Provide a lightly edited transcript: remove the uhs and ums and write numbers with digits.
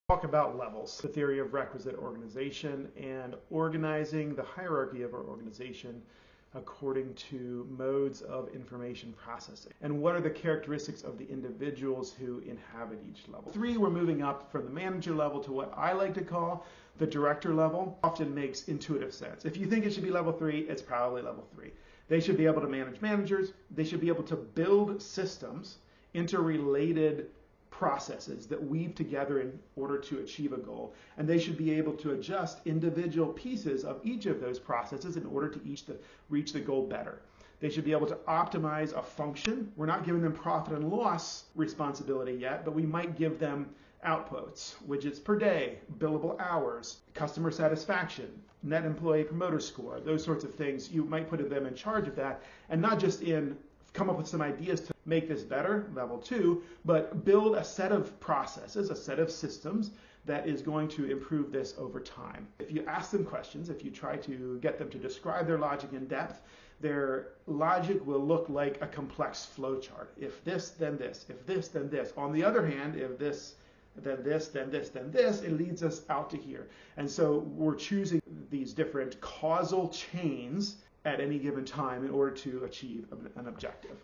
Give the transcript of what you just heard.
Talk about levels, the theory of requisite organization, and organizing the hierarchy of our organization according to modes of information processing. And what are the characteristics of the individuals who inhabit each level? 3, we're moving up from the manager level to what I like to call the director level. Often makes intuitive sense. If you think it should be level 3, it's probably level 3. They should be able to manage managers. They should be able to build systems, interrelated processes that weave together in order to achieve a goal. And they should be able to adjust individual pieces of each of those processes in order to reach the goal better. They should be able to optimize a function. We're not giving them profit and loss responsibility yet, but we might give them outputs, widgets per day, billable hours, customer satisfaction, net employee promoter score, those sorts of things. You might put them in charge of that, and not just come up with some ideas to make this better, level 2, but build a set of processes, a set of systems that is going to improve this over time. If you ask them questions, if you try to get them to describe their logic in depth, their logic will look like a complex flowchart. If this, then this. If this, then this. On the other hand, if this, then this, then this, then this, it leads us out to here. And so we're choosing these different causal chains at any given time in order to achieve an objective.